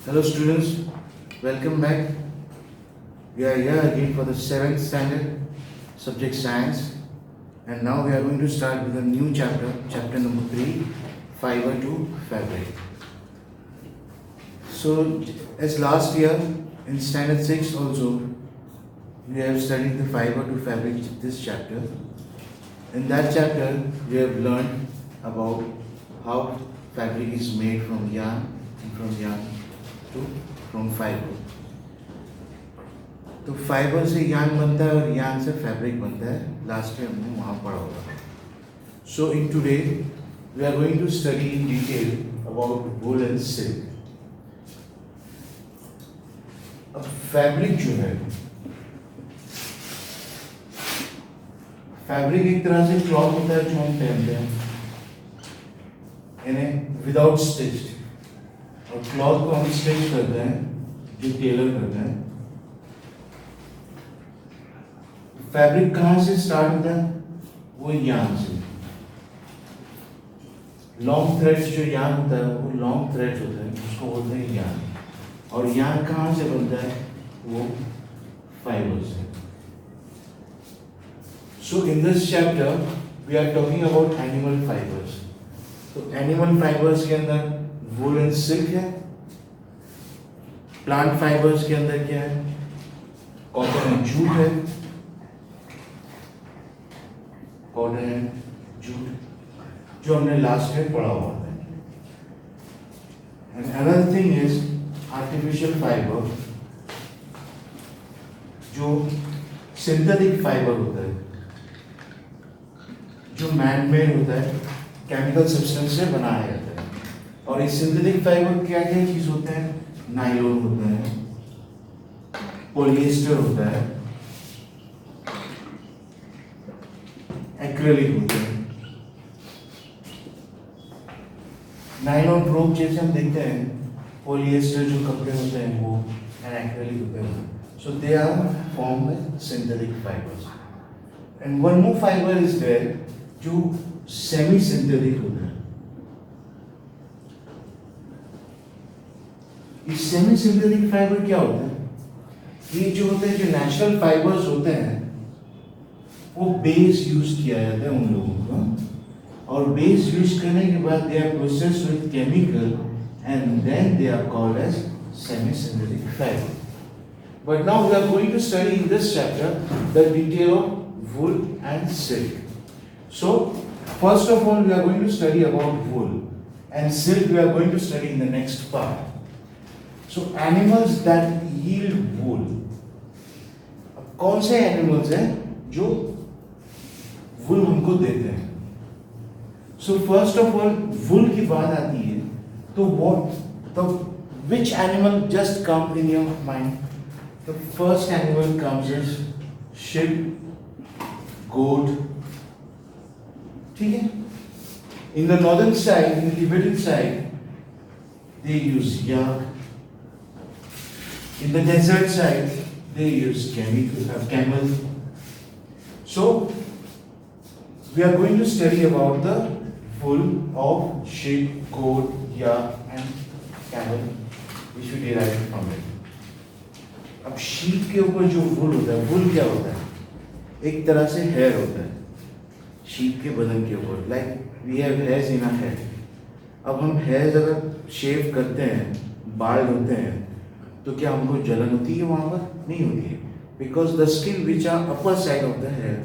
Hello students, welcome back. We are here again for the 7th standard subject science, and now we are going to start with a new chapter, chapter number 3, fiber to fabric. So as last year in standard 6 also, we have studied the fiber to fabric this chapter. In that chapter, we have learned about how fabric is made from yarn and from fiber. तो fibre से yarn बनता है और yarn से fabric बनता है. Last time हमने वहाँ पढ़ा होगा. So in today we are going to study in detail about wool and silk. अब फैब्रिक जो है, फैब्रिक एक तरह से क्लॉथ होता है जो हम पहनते हैं, यानी विदाउट स्टिच्ड, और क्लॉथ को हम स्टिच करते हैं जो टेलर करते हैं. फैब्रिक कहाँ से स्टार्ट होता है? वो यार्न से. लॉन्ग थ्रेड्स जो यार्न होता है वो लॉन्ग थ्रेड्स होते हैं, उसको बोलते हैं यार्न. और यार्न कहाँ से बनता है? वो फाइबर से. So in this chapter we are talking about animal fibers. तो animal fibers के अंदर wool and silk है. Plant fibers के अंदर क्या है? Cotton and jute है. Cotton and jute जो हमने लास्ट में पढ़ा हुआ था. And another thing is artificial fiber, जो synthetic fiber होता है, जो मैन मेड होता है, केमिकल सब्सटेंस से बनाया जाता है. और इस सिंथेटिक फाइबर क्या क्या चीज होते हैं? नायलॉन होता है, पॉलिएस्टर होता है, एक्रेलिक होता है. नायलॉन रोप जैसे हम देखते हैं, पॉलिएस्टर जो कपड़े होते हैं वो, एंड एक्रेलिक होते हैं. So they are form by synthetic fibres. And one more fibre is there जो सेमी सिंथेटिक होता है. ये सेमी सिंथेटिक फाइबर क्या होता है? ये जो होते हैं, जो नेचुरल फाइबर्स होते हैं, वो बेस यूज किया जाता है उन लोगों का, और बेस यूज करने के बाद they are processed with chemical and then they are called as semi synthetic fibre. But now we are going to study in this chapter the detail of wool and silk. So, first of all, we are going to study about wool, and silk we are going to study in the next part. So, animals that yield wool. अब कौन से animals हैं जो wool हमको देते हैं? So, first of all, wool की बात आती है, तो which animal just come in your mind? The first animal comes is sheep, goat. ठीक है? In the northern side, in the Tibetan side, they use yak. In the desert side, they use camel. So, we are going to study about the wool of sheep, goat, yak, and camel, which we derived from it. अब sheep के ऊपर जो वुल होता है, वुल क्या होता है? एक तरह से हेयर होता है शीप के बदन के ऊपर. Like we have hairs in our head. अब हम हेयर्स अगर शेव करते हैं, बाल होते हैं, तो क्या हमको जलन होती है? वहाँ पर नहीं होती है, because the skin which are upper side of the hair,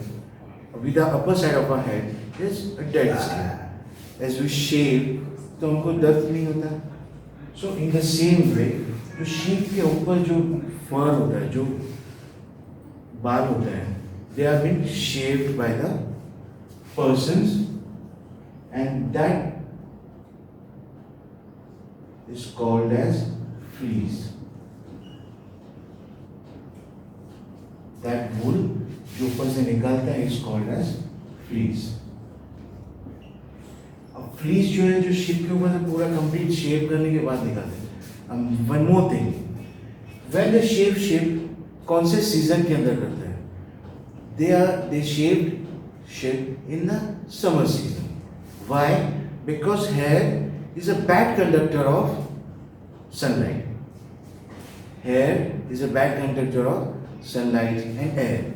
with the upper side of our head is a dead skin. As we shave तो हमको दर्द नहीं होता. सो इन द सेम वे, जो शीप के ऊपर जो फर होता है, जो बाल होते हैं, they are being shaved by the persons, and that is called as fleece. That wool जो ऊपर से निकलता है is called as fleece. अब fleece जो है, जो शीप के ऊपर से पूरा कंप्लीट शेव करने के बाद निकलता है. One more thing, when they shave sheep, कौन से सीजन के अंदर करते हैं? They shaved sheep in the summer season. Why? Because hair is a bad conductor of sunlight. Here is a bad conductor of sunlight and air.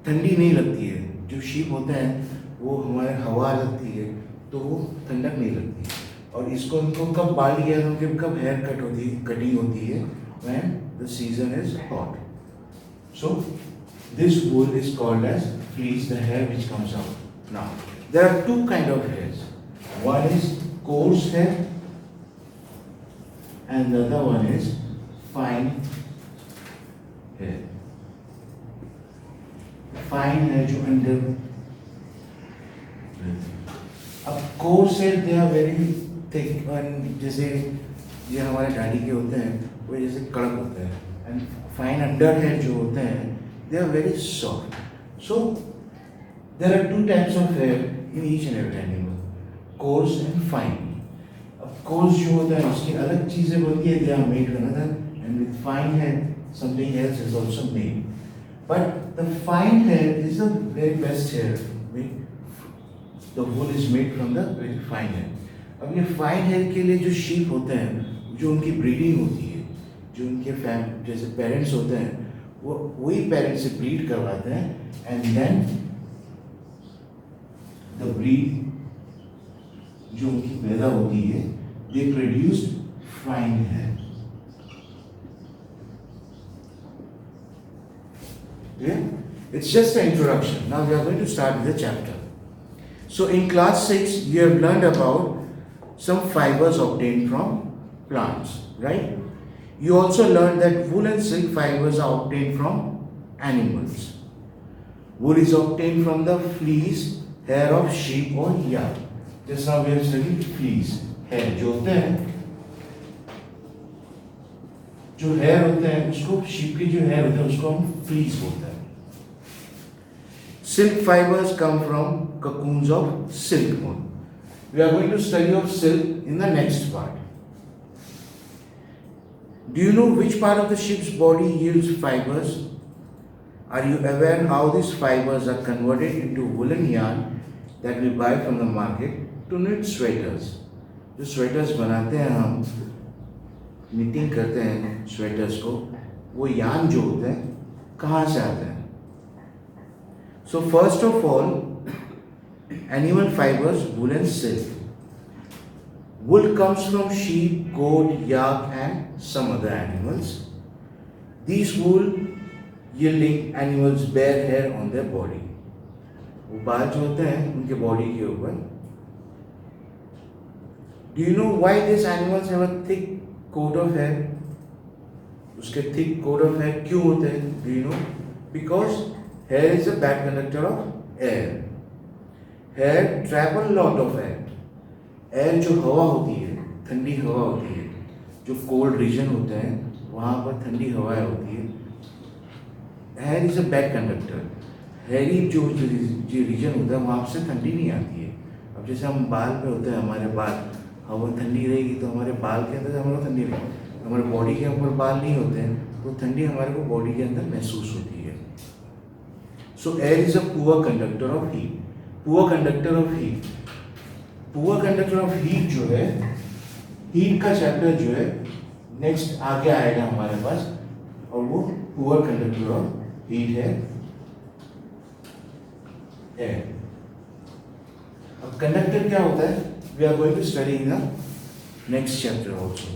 ठंडी नहीं लगती है, जो शीप होते हैं वो हमारे हवा लगती है तो वो ठंडक नहीं लगती है। और इसको उनको कब बाल किया उनके कब हेयर कटिंग होती है, when the season is hot. So this wool is called as fleece, the hair which comes out. Now there are two kind of hairs, one is coarse hair and the other one is fine hair. Fine hair जो under, अब coarse hair they are very thick and जैसे ये हमारे दाढ़ी के होते हैं वो जैसे कड़क होते हैं, and fine under hair जो होते हैं they are very soft. So there are two types of hair in each and every animal, coarse and fine. Course जो होता है उसकी अलग चीजें बनती है, they are made with another, and with fine hair something else is also made. But the fine hair is the very best hair. The wool is made from the very fine hair. अब ये fine hair के लिए जो sheep होते हैं, जो उनकी breeding होती है, जो उनके जैसे parents होते हैं, वो वही parents से breed करवाते हैं, and then the breed जो उनकी पैदा होती है, they produced fine hair. Yeah? It's just an introduction. Now we are going to start with the chapter. So in class 6, you have learned about some fibers obtained from plants, right? You also learned that wool and silk fibers are obtained from animals. Wool is obtained from the fleece, hair of sheep or yak. Just now we have studied fleece. Hair जो होते हैं, जो hair होते हैं उसको, sheep के जो hair होते हैं उसको हम फ्लीस बोलते हैं। Silk fibres come from cocoons of silkworm. We are going to study of silk in the next part. Do you know which part of the sheep's body yields fibers? Are you aware how these fibers are converted into woolen yarn that we buy from the market to knit sweaters? जो sweaters बनाते हैं हम, knitting करते हैं sweaters को, वो यान जो होते हैं कहाँ से आते हैं? So first of all, animal fibres, wool and silk. Wool comes from sheep, goat, yak and some other animals. These wool yielding animals bear hair on their body. वो बाल जो होते हैं उनके बॉडी के ऊपर. Do you know why these animals have a thick coat of hair? उसके thick coat of hair क्यों होते हैं? Do you know? Because hair is a bad conductor of air. Hair trap a lot of air. Air जो हवा होती है, ठंडी हवा होती है, जो cold region होते हैं वहाँ पर ठंडी हवाएं होती है. Hair is a bad conductor. Hairy जो region होता है वहाँ से ठंडी नहीं आती है. अब जैसे हम बाल पे होते हैं, हमारे बाल, हवा ठंडी रहेगी तो हमारे बाल के अंदर हमारे ठंडी रहेगी. हमारे बॉडी के ऊपर बाल नहीं होते हैं तो ठंडी हमारे को बॉडी के अंदर महसूस होती है. सो air is a poor conductor of heat. Poor conductor of heat, poor conductor of heat जो है, हीट का चैप्टर जो है नेक्स्ट आगे आएगा हमारे पास, और वो पुअर कंडक्टर ऑफ हीट है एयर. अब कंडक्टर क्या होता है, we are going to study in the next chapter also.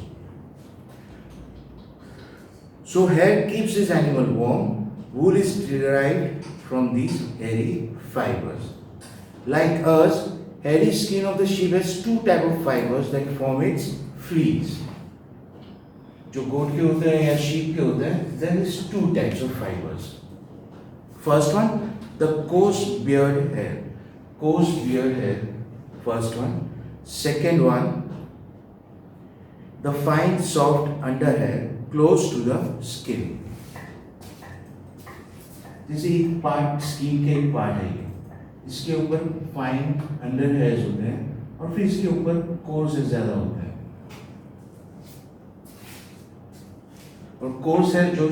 So hair keeps this animal warm. Wool is derived from these hairy fibers. Like us, hairy skin of the sheep has two types of fibers that form its fleece. जो गोट के होते हैं या sheep के होते हैं, there is two types of fibers. First one, the coarse beard hair. Coarse beard hair, first one. Second one, the fine soft under hair close to the skin. जैसे एक पार्ट स्किन के एक part है, इसके ऊपर fine under hairs होते हैं और फिर इसके ऊपर कोर्स ज्यादा होते हैं. और कोर्स है जो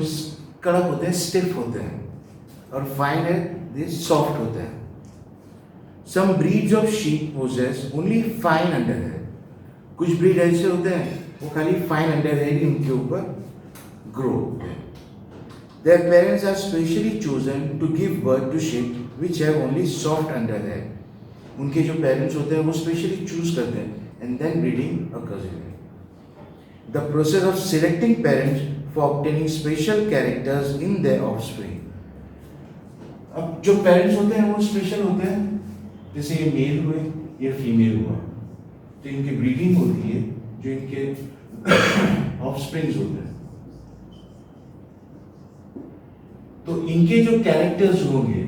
कड़क होते हैं, स्टिफ होते हैं, और फाइन है ये सॉफ्ट होते हैं. Some breeds of sheep possess only fine underhair. कुछ ब्रीड ऐसे होते हैं वो खाली फाइन अंडर हेयर ही उनके ऊपर grow. Their parents are specially chosen to give birth to sheep which have only soft underhair. उनके जो पेरेंट्स होते हैं वो स्पेशली चूज करते हैं and then breeding occurs. The process of selecting parents for obtaining special characters in their offspring. अब जो parents होते हैं वो स्पेशल होते हैं, जैसे ये मेल हुए ये फीमेल हुआ, तो इनकी ब्रीडिंग होती है जो इनके ऑफस्प्रिंग्स होते हैं, तो इनके जो कैरेक्टर्स होंगे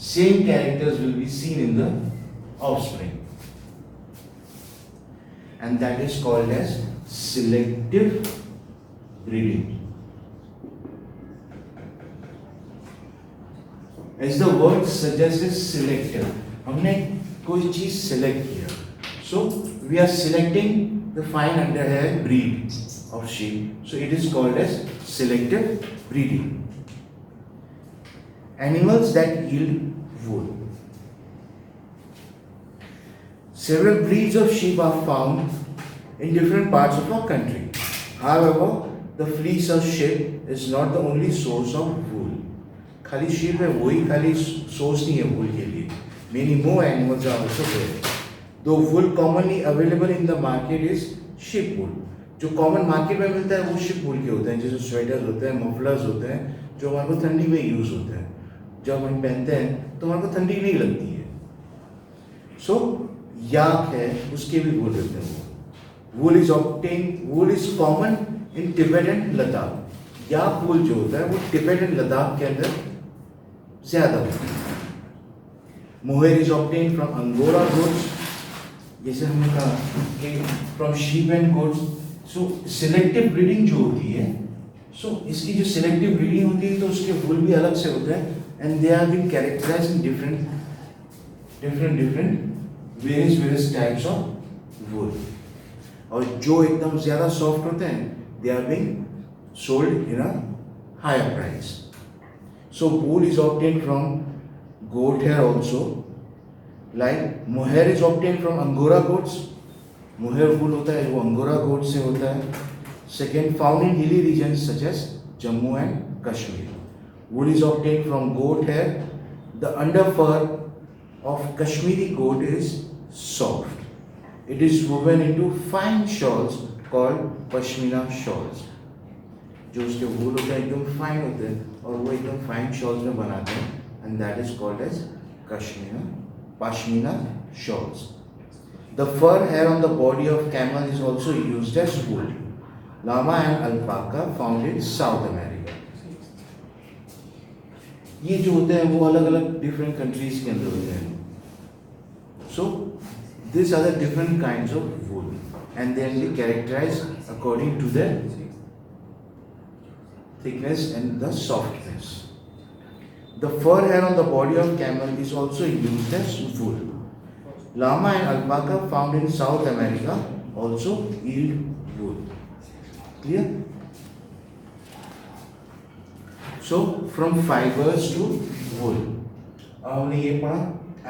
same characters will be seen in the offspring and that is called as selective breeding. As the word suggest selective, हमने कोई चीज सिलेक्ट किया, so we are selecting the fine underhair breed of sheep, so it is called as selective breeding. Animals that yield wool. Several breeds of sheep are found in different parts of our country. However, the fleece of sheep is not the only source of wool. खाली sheep है वही खाली source नहीं है wool के लिए. Many more animals are also there. Though wool commonly available in the market is sheep wool. जो common market में मिलता है वो शिप वूल के होते हैं, जैसे स्वेटर्स होते हैं, मफलर्स होते हैं, जो हमारे को ठंडी में यूज होते हैं. जब हम पहनते हैं तो हमारे को ठंडी नहीं लगती है. सो याक है उसके भी वूल होते हैं. Wool is common in Tibet and Ladakh. Yak wool जो होता है वो तिब्बत एंड लद्दाख के अंदर ज्यादा होता है. Mohair is obtain from Angora goats, जैसे हमने कहा कि from sheep and goats. So selective breeding जो होती है, सो इसकी जो सिलेक्टिव ब्रीडिंग होती है तो उसके वूल भी अलग से होते हैं and they are been characterised in different various types of wool. और जो एकदम ज्यादा सॉफ्ट होते हैं they are being sold in a higher price. So wool is obtained from goat hair also, like mohair is obtained from Angora goats. Mohair wool होता है वो angora गोट से होता है. Second, found in hilly region such as Jammu and Kashmir. Wool is obtained from goat hair. The under fur of Kashmiri goat is soft. It is woven into fine shawls called pashmina shawls. जो उसके वूल होते हैं एकदम फाइन होते हैं और वो एकदम फाइन शॉल्स में बनाते हैं and that is called as pashmina shawls. The fur hair on the body of camel is also used as wool. Llama and alpaca found in South America. ये जो होते हैं वो अलग अलग डिफरेंट कंट्रीज के अंदर होते हैं. So these are the different kinds of wool and they are characterized according to their thickness and the softness. The fur hair on the body of camel is also used as wool. Llama and alpaca found in South America also yield wool. Clear? So from fibers to wool. हमने ये पढ़ा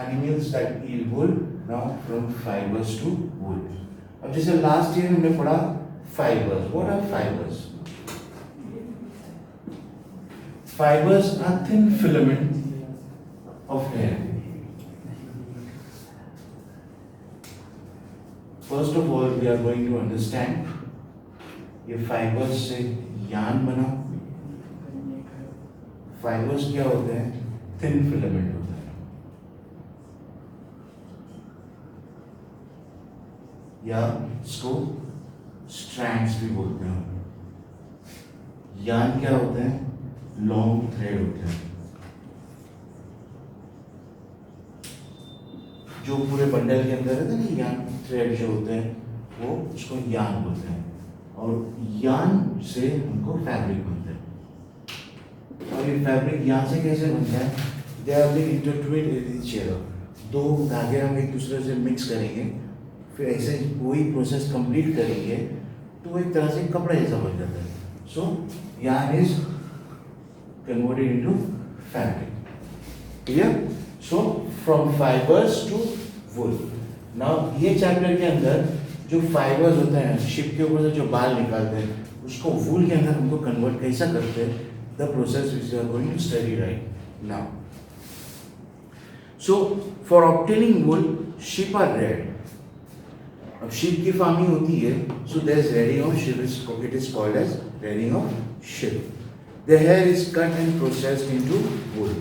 animals that yield wool. Now from fibers to wool. अब जैसे last year हमने पढ़ा fibers. What are fibers? Fibers are thin filament of hair. First of all, we are going to understand ये fibers से yarn बना. Fibers क्या होते हैं? Thin filament होता है. या इसको strands भी बोलते हैं. yarn क्या होते हैं? लॉन्ग थ्रेड होते हैं. जो पूरे बंडल के अंदर रहते हैं ना यान थ्रेड जो होते हैं वो उसको यान बोलते हैं और यान से हमको फैब्रिक बनता है. और ये फैब्रिक यान से कैसे बनता है? They are being intertwined with each other. दो धागे हम एक दूसरे से मिक्स करेंगे फिर ऐसे वही प्रोसेस कंप्लीट करेंगे तो एक तरह से कपड़ा जैसा बन जाता है. सो यान is converted into fabric. Clear? So from fibers to wool. Now ये चैप्टर के अंदर जो फाइबर्स होते हैं शिप के ऊपर से जो बाल निकालते हैं उसको वूल के अंदर हमको कन्वर्ट कैसा करते हैं, the process which we are going to study right now. So for obtaining wool sheep are reared. अब शिप की फार्मिंग होती है, so there is rearing of sheep, it is called as rearing of sheep. The hair is cut and processed into wool.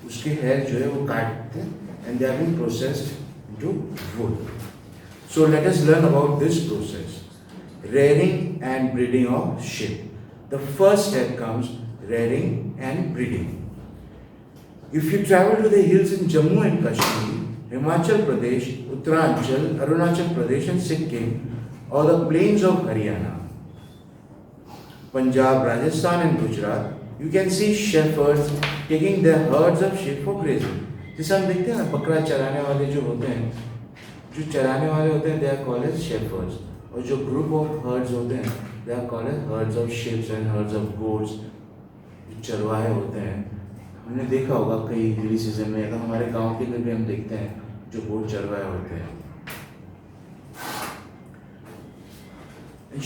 उसके hair जो है वो काटते हैं and they are being processed into wool. So let us learn about this process, rearing and breeding of sheep. The first step comes rearing and breeding. If you travel to the hills in Jammu and Kashmir, Himachal Pradesh, Uttaranchal, Arunachal Pradesh and Sikkim, or the plains of Haryana, Punjab, Rajasthan and Gujarat, you can see shepherds taking their herds of sheep for grazing. जैसे हम देखते हैं ना बकरा चराने वाले जो होते हैं, जो चराने वाले होते हैं, they are called as shepherds. और जो ग्रुप ऑफ हर्ड्स होते हैं, they are called as herds of sheeps and herds of goats. जो चरवाहे होते हैं, हमने देखा होगा कई हिली सीजन में, तो हमारे गांव के अंदर भी हम देखते हैं जो गोट चरवाहे होते हैं.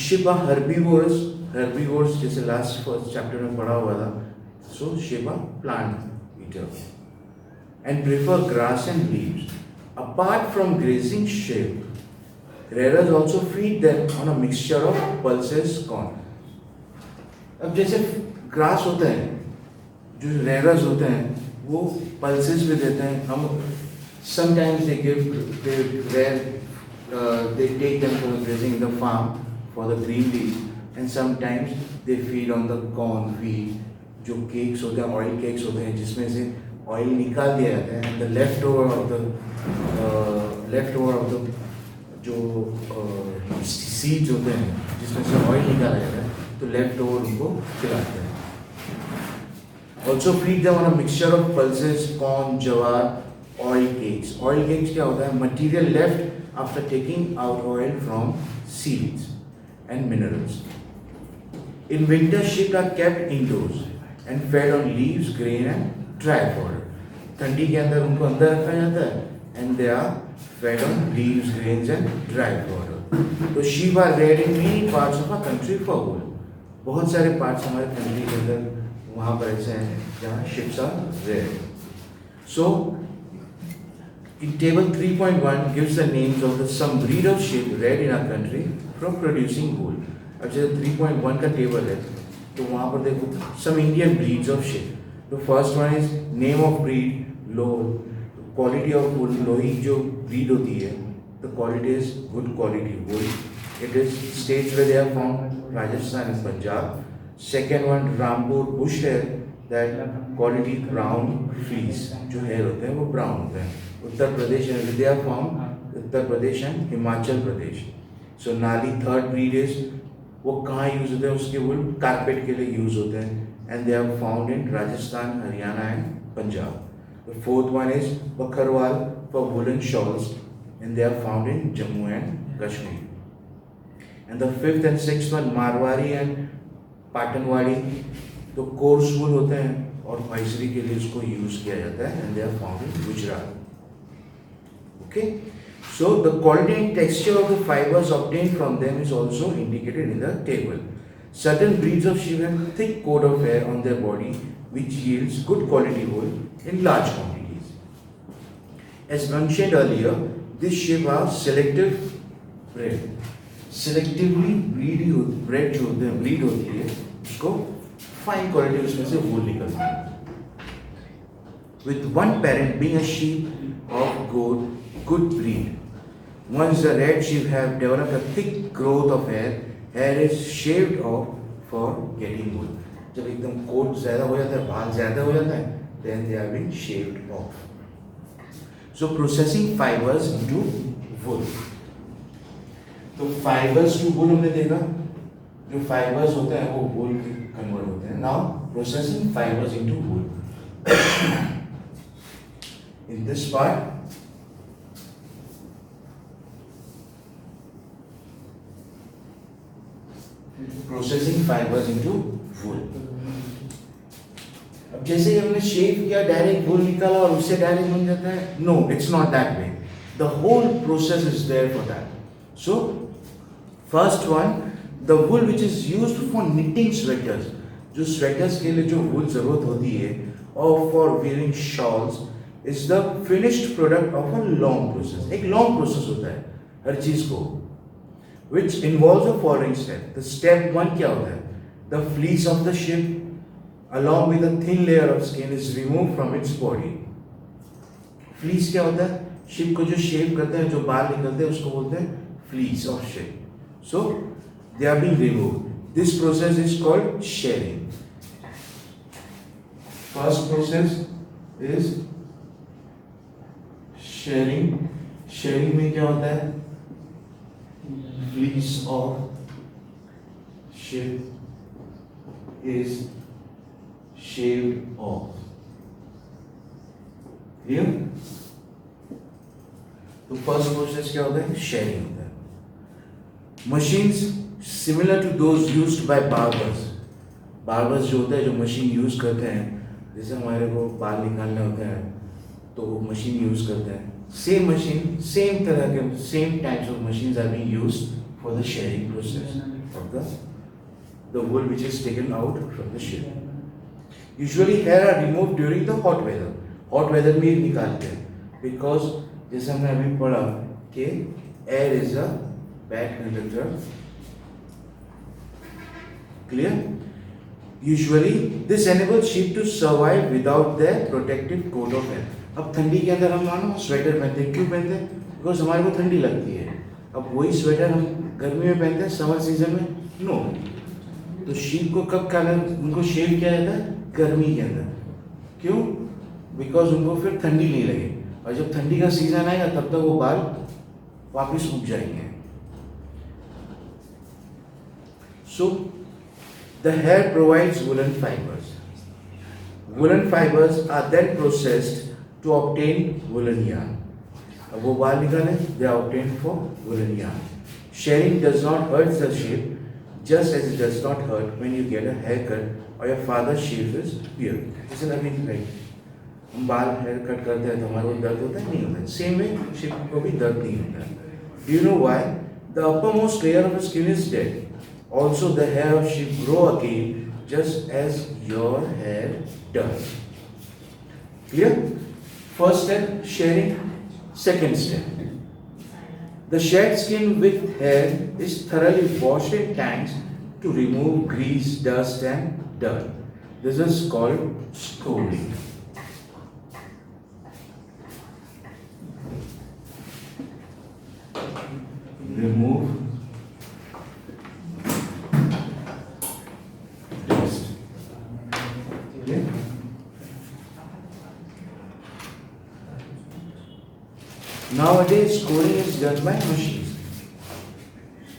Sheep are herbivorous. हर्बीवोरस जैसे लास्ट फर्स्ट चैप्टर में पढ़ा हुआ था. So sheep are plant eater and prefer grass and leaves. Apart from grazing sheep, rearers also feed them on a mixture of pulses corn. अब जैसे grass होता है, जो रेयरर्स होते हैं वो पल्सेस भी देते हैं. हम sometimes they take them for grazing in the farm for the green leaf, and sometimes they feed on the corn wheat. जो केक्स होते हैं, ऑयल केक्स होते हैं, जिसमें से ऑयल निकाल दिया जाता है, and the left over of the जो सीड्स होते हैं जिसमें से ऑयल निकाला जाता है, तो लेफ्ट ओवर उनको खिलाते हैं. Also feed them on a mixture of pulses, corn, jowar, oil cakes. Oil cakes क्या होता है? Material left after taking out oil from seeds and minerals. In winter sheep are kept indoors and fed on leaves, grain and dry fodder. ठंडी के अंदर उनको अंदर रखा जाता है and they are fed on leaves, grains and dry fodder. तो sheep are reared in many parts of a country for वूल. बहुत सारे पार्ट्स हमारे कंट्री के अंदर वहाँ पर ऐसे हैं जहाँ sheeps are reared. So in table 3.1 gives the names of the some breed of sheep reared in our country from producing wool. अब जैसे 3.1 का टेबल है तो वहाँ पर देखो some Indian breeds of sheep. The first one is name of breed, low quality of wool. लोही जो breed होती है, the quality is good quality wool. It is states where they are found, Rajasthan and Punjab. Second one Rampur bush hair, that quality brown fleece. जो hair होते हैं वो brown होते हैं. Uttar Pradesh and they are found Uttar Pradesh and Himachal Pradesh. So नाली third breed is वो कहाँ use होते हैं? उसके वुल कारपेट के लिए यूज होते हैं and they are found in Rajasthan, Haryana and Punjab. The fourth one is Bakharwal for woolen shawls and they are found in Jammu and Kashmir. And the fifth and sixth one Marwari and Patanwadi, तो course वुल होते हैं और फाइसरी के लिए उसको use किया जाता है and they are found in Gujarat. Okay, so the quality and texture of the fibers obtained from them is also indicated in the table. Certain breeds of sheep have thick coat of hair on their body which yields good quality wool in large quantities. As mentioned earlier, these sheep are selective bred. Selectively bred जो होते हैं, breed होती है, उसको fine quality उसमें से wool निकलती है. With one parent being a sheep of good breed. Once the red sheep have developed a thick growth of hair, hair is shaved off for getting wool. जब एकदम coat ज़्यादा हो जाता है, बाल ज़्यादा हो जाता है, then they are being shaved off. So processing fibers into wool. तो fibers to wool हमने देखा, जो fibers होते हैं वो wool के convert होते हैं. Now processing fibers into wool. In this part, processing fibers into wool. अब जैसे ही हमने शेव किया, डायरेक्ट वूल निकाला और उससे डायरेक्ट बन जाता है? No, it's not that way. The whole process is there for that. So first one, the wool which is used for knitting sweaters, जो स्वेटर्स के लिए जो वुल जरूरत होती है, और for wearing shawls, is the finished product of a long process. एक long process होता है हर चीज को, which involves a following step. The step one क्या होता है? The fleece of the ship along with a thin layer of skin is removed from its body. Fleece क्या होता है? शिप को जो शेव करते हैं, जो बाल निकलते हैं, उसको बोलते हैं fleece of sheep. So they are being removed. This process is called shearing. First process is shearing. Shearing में क्या होता है? Fleece of sheep is shaved off. Clear? तो फर्स्ट प्रोसेस क्या होता है? शेयरिंग होता है. Machines similar to those used by barbers. Barbers जो होता है, जो मशीन यूज करते हैं, जैसे हमारे को बाल निकालना होता है तो वो मशीन यूज करते हैं. सेम मशीन, सेम तरह के, same types of machines are being used for the shearing process of the wool which is taken out from the ship. Usually hair are removed during the hot weather. Hot weather में निकालते हैं, because जैसे हमने अभी पढ़ा कि air is a bad conductor. Clear? Usually this enables sheep to survive without their protective coat of hair. अब ठंडी के अंदर हम मानो स्वेटर पहनते हैं. क्यों पहनते हैं? बिकॉज हमारे को ठंडी लगती है. अब वही स्वेटर हम गर्मी में पहनते हैं, समर सीजन में नो. तो शीप को कब काला, उनको शेव किया जाता है? गर्मी के अंदर. क्यों? बिकॉज उनको फिर ठंडी नहीं लगे, और जब ठंडी का सीजन आएगा तब तक वो बाल वापिस उग जाएंगे. So the hair provides woollen fibres. Woollen fibres are then processed to obtain woollen yarn. अब वो बाल निकाले, they are obtain for woollen yarn. Shearing does not hurt the sheep, just as it does not hurt when you get a haircut or your father shaves his beard. Isn't that right? हम बाल hair cut करते हैं तो हमारे को दर्द होता है? नहीं होता है. सेम वे शिप को भी दर्द नहीं होता है. Do you know why? The uppermost layer of the skin is dead. Also the hair of sheep grow again just as your hair does. Clear? First step, shearing. Second step, the shed skin with hair is thoroughly washed in tanks to remove grease, dust and dirt. This is called scouring. Remove dust. Okay? Nowadays scouring is done by machines.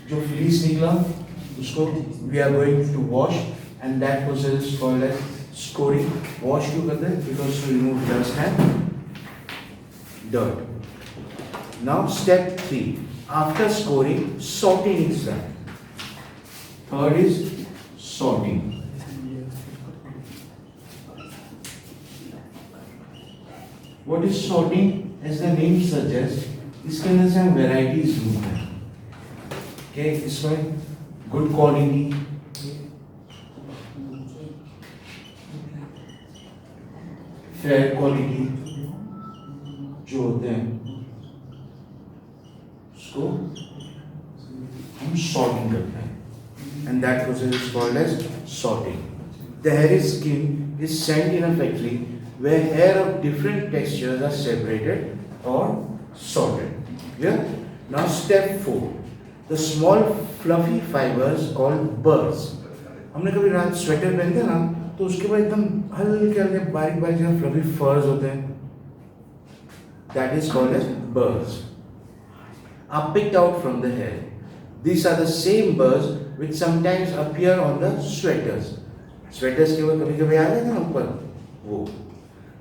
जो fleece निकला उसको we are going to wash, and that process is called as scouring. Wash क्यों करते हैं? Because to remove dust and dirt. Now step 3. After scouring, sorting is done. Third is sorting. What is sorting? As the name suggests, इसके अंदर से हम varieties ढूंढते हैं. Okay, इसमें गुड क्वालिटी, फेयर क्वालिटी जो होते हैं उसको हम सॉर्टिंग करते हैं, and that process is called as sorting. The hairy skin is sent in a factory where hair of different textures are separated or sorted. Clear? Now step 4. The small fluffy fibers called burrs. हमने कभी रात sweater पहनते हैं ना, तो उसके बाद एकदम हल्के हल्के बारीक बारीक जो फ्लफी फर्स होते हैं, that is called as burrs, are picked out from the hair. These are the same burrs which sometimes appear on the sweaters. Sweaters के ऊपर कभी कभी आ जाते हैं ना ऊपर, वो.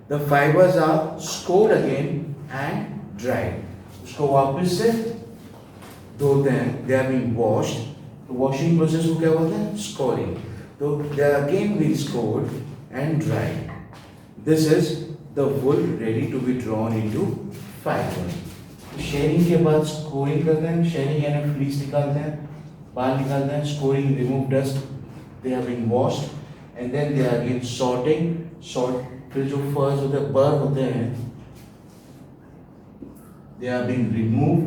The fibers are scoured again and dried. उसको वापस से धोते हैं. They are being washed. तो washing process को क्या बोलते हैं? Scouring. तो they are again being scoured and dried. This is the wool ready to be drawn into fiber. Sharing के बाद स्कोरिंग करते हैं. शेयरिंग यानी फ्लीस निकालते हैं, बाल निकालते हैं, scouring, remove dust, they are being washed, and then they are again sorting, फिर जो फर्स होते हैं, बर होते हैं, they are being removed,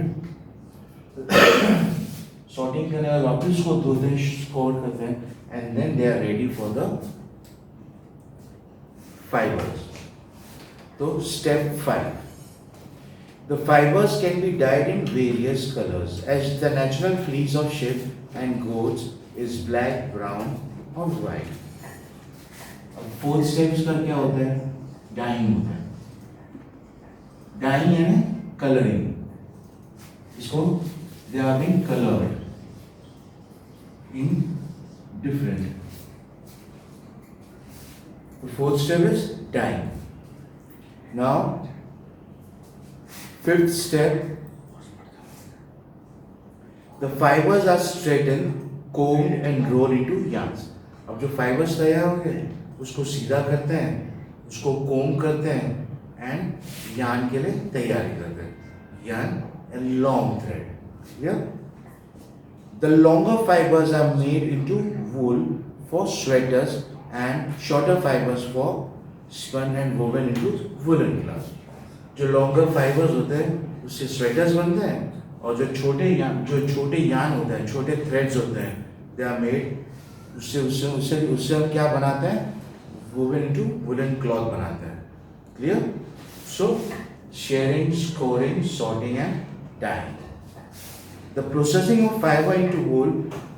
sorting करने के बाद वापस उसको धोते हैं, स्कोर करते हैं, and then they are ready for the fibres. तो step 5, the fibers can be dyed in various colors as the natural fleece of sheep and goats is black, brown or white. अब 4 steps का क्या होता है? Dyeing होता है. Dyeing है ना, coloring. इसको they are being colored in different. The 4th step is dyeing. Now 5th step, the fibers are straightened, combed and rolled into yarns. अब जो fibers तैयार हो गए उसको सीधा करते हैं, उसको comb करते हैं and yarn के लिए तैयारी करते हैं. Yarn and long thread. Yeah? The longer fibers are made into wool for sweaters and shorter fibers for spun and woven into woolen cloth. जो लॉन्गर फाइबर्स होते हैं उससे स्वेटर्स बनते हैं, और जो छोटे यान होते हैं, छोटे थ्रेड्स होते हैं, दे आर मेड, उससे हम क्या बनाते हैं? वोवन इनटू वुलन क्लॉथ बनाते हैं. Clear? So shearing, scouring, sorting and dyeing. The processing of fibre into wool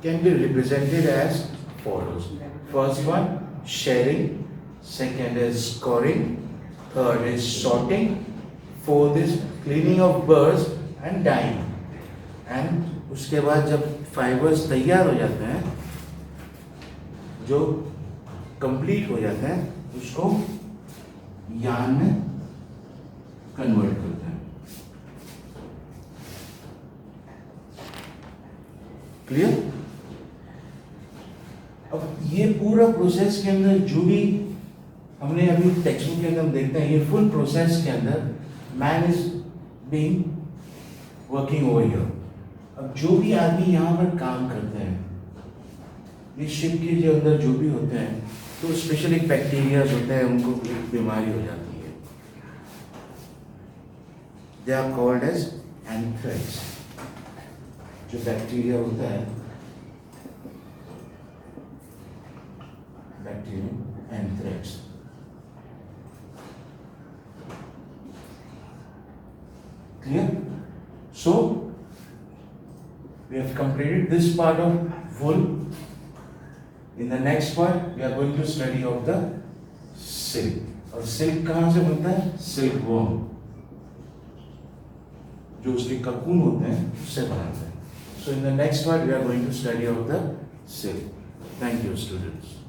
can be represented as follows. First one, shearing. Second is scoring. Third is sorting. Fourth is cleaning of burrs and dyeing. And उसके बाद जब fibres तैयार हो जाते हैं, जो complete हो जाते हैं, उसको यार्न में कन्वर्ट करते हैं. क्लियर? अब ये पूरा प्रोसेस के अंदर जो भी हमने अभी टेक्स्ट बुक के अंदर देखते हैं, ये फुल प्रोसेस के अंदर man is being working over here. अब जो भी आदमी यहाँ पर काम करते हैं, ये शिप के जो अंदर जो भी होते हैं, तो स्पेशली बैक्टीरिया होते हैं, उनको एक बीमारी हो जाती है. They are called as anthrax. जो बैक्टीरिया होता है, bacteria anthrax. Clear? So we have completed this part of wool. In the next part, we are going to study of the silk. और silk कहाँ से बनता है? Silkworm. जो उसके cocoon होते हैं, उससे बनाते हैं. So in the next part, we are going to study of the silk. Thank you, students.